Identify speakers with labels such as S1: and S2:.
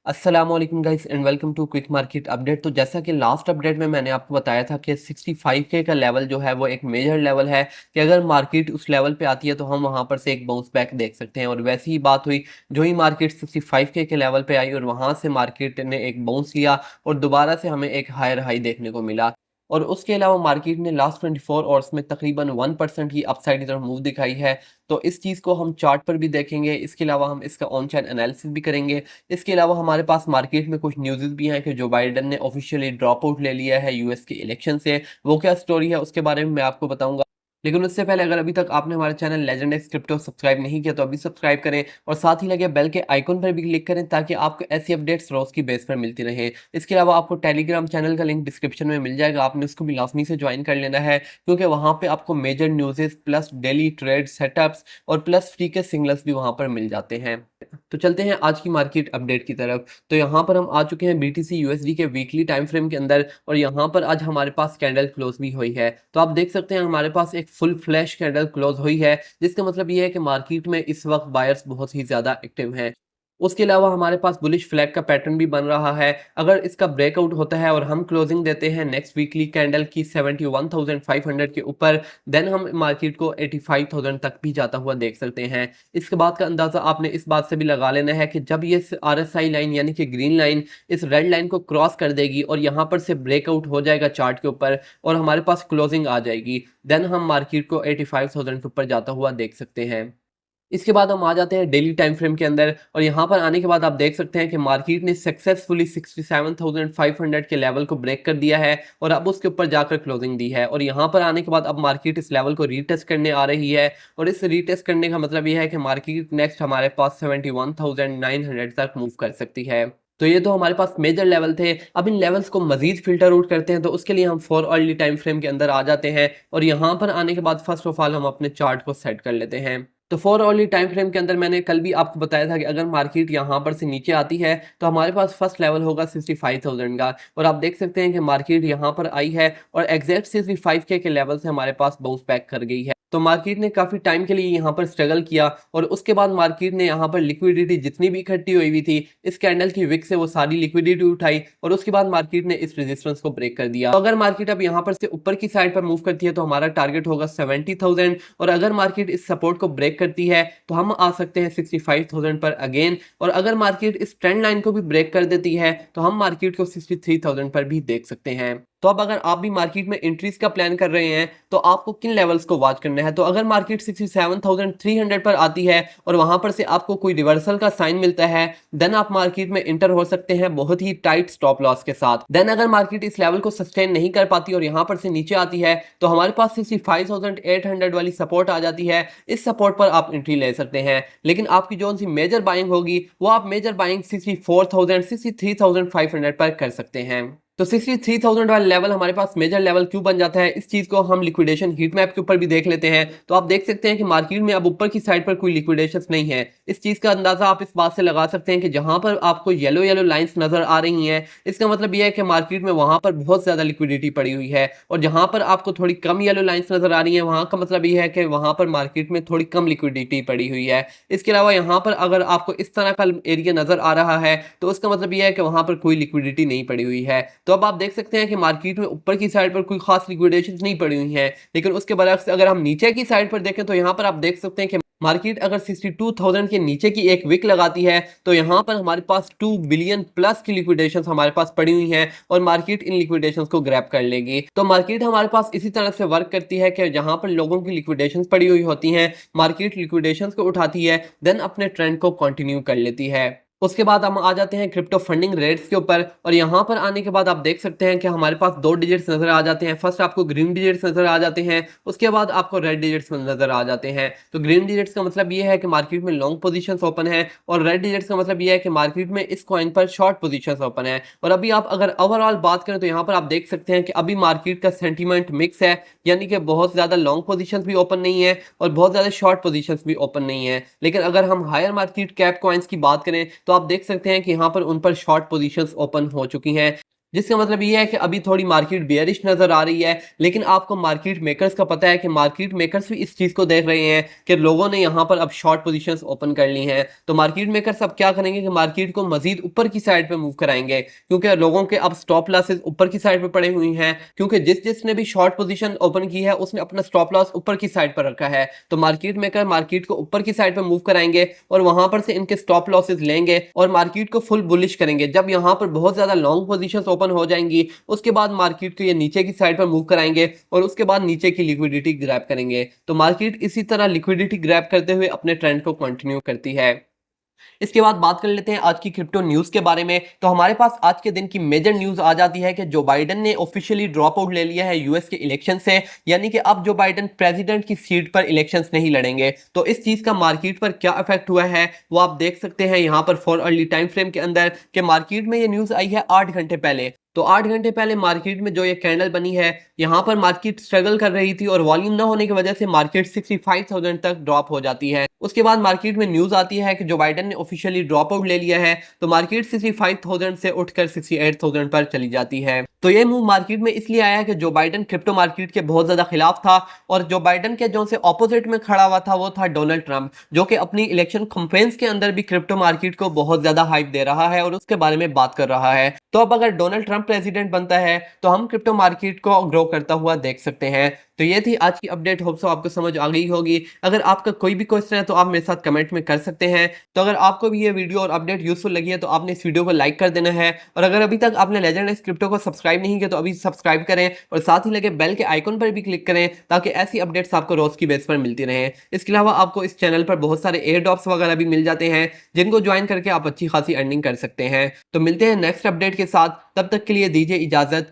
S1: अस्सलामुअलैकुम guys and welcome to quick market update. तो जैसा कि लास्ट अपडेट में मैंने आपको बताया था कि 65K का लेवल जो है वो एक मेजर लेवल है कि अगर मार्केट उस लेवल पे आती है तो हम वहां पर से एक बाउंस बैक देख सकते हैं। और वैसी ही बात हुई, जो ही मार्केट 65K के लेवल पे आई और वहां से मार्केट ने एक बाउंस लिया और दोबारा से हमें एक हायर हाई देखने को मिला। और उसके अलावा मार्केट ने लास्ट 24 आवर्स में तकरीबन 1% की अपसाइड की तरफ मूव दिखाई है। तो इस चीज़ को हम चार्ट पर भी देखेंगे, इसके अलावा हम इसका ऑन चैन एनालिसिस भी करेंगे। इसके अलावा हमारे पास मार्केट में कुछ न्यूज़ भी हैं कि जो बाइडेन ने ऑफिशियली ड्रॉप आउट ले लिया है यूएस के इलेक्शन से। वो क्या स्टोरी है उसके बारे में मैं आपको बताऊंगा। लेकिन उससे पहले अगर अभी तक आपने हमारे channel legend x crypto subscribe नहीं किया तो अभी सब्सक्राइब करें और साथ ही लगे बेल के आइकन पर भी क्लिक करें ताकि आपको ऐसी अपडेट्स रोज की बेस पर मिलती रहे। इसके अलावा आपको टेलीग्राम चैनल का लिंक डिस्क्रिप्शन में मिल जाएगा, आपने उसको भी लाजमी से ज्वाइन कर लेना है क्योंकि वहाँ पे आपको major newses plus daily trade setups और प्लस फ्री के सिग्नल्स भी वहाँ पर मिल जाते हैं। तो चलते हैं आज की मार्केट अपडेट की तरफ। तो यहाँ पर हम आ चुके हैं बीटीसी यूएसडी के वीकली टाइम फ्रेम के अंदर और यहाँ पर आज हमारे पास कैंडल क्लोज भी हुई है। तो आप देख सकते हैं हमारे पास एक फुल फ्लैश कैंडल क्लोज हुई है, जिसका मतलब ये है कि मार्केट में इस वक्त बायर्स बहुत ही ज्यादा एक्टिव हैं। उसके अलावा हमारे पास बुलिश फ्लैग का पैटर्न भी बन रहा है। अगर इसका ब्रेकआउट होता है और हम क्लोजिंग देते हैं नेक्स्ट वीकली कैंडल की 71,500 के ऊपर, देन हम मार्केट को 85,000 तक भी जाता हुआ देख सकते हैं। इसके बाद का अंदाजा आपने इस बात से भी लगा लेना है कि जब ये आरएसआई लाइन यानी कि ग्रीन लाइन इस रेड लाइन को क्रॉस कर देगी और यहाँ पर से ब्रेकआउट हो जाएगा चार्ट के ऊपर और हमारे पास क्लोजिंग आ जाएगी, देन हम मार्केट को 85,000 के ऊपर जाता हुआ देख सकते हैं। इसके बाद हम आ जाते हैं डेली टाइम फ्रेम के अंदर और यहाँ पर आने के बाद आप देख सकते हैं कि मार्केट ने सक्सेसफुली 67,500 के लेवल को ब्रेक कर दिया है और अब उसके ऊपर जाकर क्लोजिंग दी है। और यहाँ पर आने के बाद अब मार्केट इस लेवल को रीटेस्ट करने आ रही है और इस रीटेस्ट करने का मतलब यह है कि मार्केट नेक्स्ट हमारे पास 71,900 तक मूव कर सकती है। तो ये तो हमारे पास मेजर लेवल थे। अब इन लेवल्स को मजीद फिल्टर आउट करते हैं, तो उसके लिए हम फॉर अर्ली टाइम फ्रेम के अंदर आ जाते हैं और यहाँ पर आने के बाद फर्स्ट ऑफ ऑल हम अपने चार्ट को सेट कर लेते हैं। तो फॉर अर्ली टाइम फ्रेम के अंदर मैंने कल भी आपको बताया था कि अगर मार्केट यहाँ पर से नीचे आती है तो हमारे पास फर्स्ट लेवल होगा 65,000 का। और आप देख सकते हैं कि मार्केट यहाँ पर आई है और एग्जैक्ट 65K के लेवल से हमारे पास बाउंस बैक कर गई है। तो मार्केट ने काफी टाइम के लिए यहाँ पर स्ट्रगल किया और उसके बाद मार्केट ने यहाँ पर लिक्विडिटी जितनी भी इकट्ठी हुई हुई थी इस कैंडल की विक से वो सारी लिक्विडिटी उठाई और उसके बाद मार्केट ने इस रेजिस्टेंस को ब्रेक कर दिया। तो अगर मार्केट अब यहाँ पर से ऊपर की साइड पर मूव करती है तो हमारा टारगेट होगा 70,000 और अगर मार्केट इस सपोर्ट को ब्रेक करती है तो हम आ सकते हैं 65,000 पर अगेन। और अगर मार्केट इस ट्रेंड लाइन को भी ब्रेक कर देती है तो हम मार्केट को 63,000 पर भी देख सकते हैं। तो अब अगर आप भी मार्केट में एंट्रीज का प्लान कर रहे हैं तो आपको किन लेवल्स को वॉच करना है। तो अगर मार्केट 67,300 पर आती है और वहां पर से आपको कोई रिवर्सल का साइन मिलता है, देन आप मार्केट में इंटर हो सकते हैं बहुत ही टाइट स्टॉप लॉस के साथ। देन अगर मार्केट इस लेवल को सस्टेन नहीं कर पाती और यहां पर से नीचे आती है तो हमारे पास 65,800 वाली सपोर्ट आ जाती है। इस सपोर्ट पर आप एंट्री ले सकते हैं, लेकिन आपकी जो सी मेजर बाइंग होगी वो आप मेजर बाइंग 64,000 63,500 पर कर सकते हैं। तो 63,000 वाला लेवल हमारे पास मेजर लेवल क्यों बन जाता है, इस चीज को हम लिक्विडेशन हीट मैप के ऊपर भी देख लेते हैं। तो आप देख सकते हैं कि मार्केट में अब ऊपर की साइड पर कोई लिक्विडेशन नहीं है। इस चीज का अंदाजा आप इस बात से लगा सकते हैं कि जहां पर आपको येलो येलो लाइंस नजर आ रही हैं इसका मतलब यह है कि मार्केट में वहां पर बहुत ज्यादा लिक्विडिटी पड़ी हुई है और जहां पर आपको थोड़ी कम येलो लाइंस नजर आ रही है वहां का मतलब यह है कि वहां पर मार्केट में थोड़ी कम लिक्विडिटी पड़ी हुई है। इसके अलावा यहाँ पर अगर आपको इस तरह का एरिया नजर आ रहा है तो उसका मतलब यह है कि वहां पर कोई लिक्विडिटी नहीं पड़ी हुई है। तो अब आप देख सकते हैं कि मार्केट में ऊपर की साइड पर कोई खास लिक्विडेशन नहीं पड़ी हुई है, लेकिन उसके बरक्स अगर हम नीचे की साइड पर देखें तो यहाँ पर आप देख सकते हैं कि मार्केट अगर 62,000 के नीचे की एक विक लगाती है तो यहाँ पर हमारे पास 2 बिलियन प्लस की लिक्विडेशंस हमारे पास पड़ी हुई हैं और मार्केट इन लिक्विडेशंस को ग्रैब कर लेगी। तो मार्केट हमारे पास इसी तरह से वर्क करती है कि जहां पर लोगों की लिक्विडेशंस पड़ी हुई होती हैं मार्केट लिक्विडेशंस को उठाती है, देन अपने ट्रेंड को कंटिन्यू कर लेती है। उसके बाद हम आ जाते हैं क्रिप्टो फंडिंग रेट्स के ऊपर और यहाँ पर आने के बाद आप देख सकते हैं कि हमारे पास दो डिजिट्स नजर आ जाते हैं। फर्स्ट आपको ग्रीन डिजिट्स नजर आ जाते हैं, उसके बाद आपको रेड डिजिट्स नजर आ जाते हैं। तो ग्रीन डिजिट्स का मतलब ये है कि मार्केट में लॉन्ग पोजीशंस ओपन है और रेड डिजिट्स का मतलब ये है कि मार्केट में इस कॉइन पर शॉर्ट पोजीशंस ओपन है। और अभी आप अगर ओवरऑल बात करें तो यहाँ पर आप देख सकते हैं कि अभी मार्केट का सेंटीमेंट मिक्स है, यानी कि बहुत ज्यादा लॉन्ग पोजीशंस भी ओपन नहीं है और बहुत ज्यादा शॉर्ट पोजीशंस भी ओपन नहीं है। लेकिन अगर हम हायर मार्केट कैप कॉइन्स की बात करें तो आप देख सकते हैं कि यहाँ पर उन पर शॉर्ट पोजीशंस ओपन हो चुकी हैं। जिसका मतलब ये है कि अभी थोड़ी मार्केट बेयरिश नजर आ रही है, लेकिन आपको मार्केट मेकर्स का पता है कि मार्केट मेकर्स भी इस चीज को देख रहे हैं कि लोगों ने यहाँ पर अब शॉर्ट पोजीशंस ओपन कर ली हैं। तो मार्केट मेकर्स अब क्या करेंगे कि मार्केट को मजीद ऊपर की साइड पे मूव कराएंगे, क्योंकि लोगों के अब स्टॉप लॉसेस ऊपर की साइड पे पड़े हुई हैं, क्योंकि जिसने भी शॉर्ट पोजीशन ओपन की है उसने अपना स्टॉप लॉस ऊपर की साइड पर रखा है। तो मार्केट मेकर मार्केट को ऊपर की साइड पर मूव कराएंगे और वहां पर से इनके स्टॉप लॉसेस लेंगे और मार्केट को फुल बुलिश करेंगे। जब यहाँ पर बहुत ज्यादा लॉन्ग पोजीशंस ओपन हो जाएंगी, उसके बाद मार्केट को ये नीचे की साइड पर मूव कराएंगे और उसके बाद नीचे की लिक्विडिटी ग्रैब करेंगे। तो मार्केट इसी तरह लिक्विडिटी ग्रैब करते हुए अपने ट्रेंड को कंटिन्यू करती है। इसके बाद बात कर लेते हैं आज की क्रिप्टो न्यूज के बारे में। तो हमारे पास आज के दिन की मेजर न्यूज आ जाती है कि जो बाइडन ने ऑफिशियली ड्रॉप आउट ले लिया है यूएस के इलेक्शन से, यानी कि अब जो बाइडन प्रेसिडेंट की सीट पर इलेक्शंस नहीं लड़ेंगे। तो इस चीज का मार्केट पर क्या इफेक्ट हुआ है वो आप देख सकते हैं यहाँ पर फॉर अर्ली टाइम फ्रेम के अंदर कि मार्केट में ये न्यूज आई है 8 घंटे पहले। तो 8 घंटे पहले मार्केट में जो ये कैंडल बनी है, यहाँ पर मार्केट स्ट्रगल कर रही थी और वॉल्यूम ना होने की वजह से मार्केट 65,000 तक ड्रॉप हो जाती है। उसके बाद मार्केट में न्यूज आती है कि जो बाइडन ने ऑफिशियली ड्रॉप आउट ले लिया है, तो मार्केट 65,000 से उठकर 68,000 पर चली जाती है। तो ये मूव मार्केट में इसलिए आया कि जो बाइडन क्रिप्टो मार्केट के बहुत ज्यादा खिलाफ था और जो बाइडन के जो से ऑपोजिट में खड़ा हुआ था वो था डोनाल्ड ट्रंप, जो कि अपनी इलेक्शन कैंपेन्स के अंदर भी क्रिप्टो मार्केट को बहुत ज्यादा हाइप दे रहा है और उसके बारे में बात कर रहा है। तो अब अगर डोनाल्ड ट्रंप प्रेसिडेंट बनता है तो हम क्रिप्टो मार्केट को ग्रो करता हुआ देख सकते हैं। तो ये थी आज की अपडेट, होप सो आपको समझ आ गई होगी। अगर आपका कोई भी क्वेश्चन है तो आप मेरे साथ कमेंट में कर सकते हैं। तो अगर आपको भी ये वीडियो और अपडेट यूजफुल लगी है तो आपने इस वीडियो को लाइक कर देना है, और अगर अभी तक आपने लेजेंड क्रिप्टो को सब्सक्राइब नहीं किया तो अभी सब्सक्राइब करें और साथ ही लगे बेल के आइकन पर भी क्लिक करें ताकि ऐसी अपडेट्स आपको रोज की बेस पर मिलती रहे। इसके अलावा आपको इस चैनल पर बहुत सारे एयर ड्रॉप्स वगैरह भी मिल जाते हैं जिनको ज्वाइन करके आप अच्छी खासी अर्निंग कर सकते हैं। तो मिलते हैं नेक्स्ट अपडेट के साथ, तब तक के लिए दीजिए इजाजत।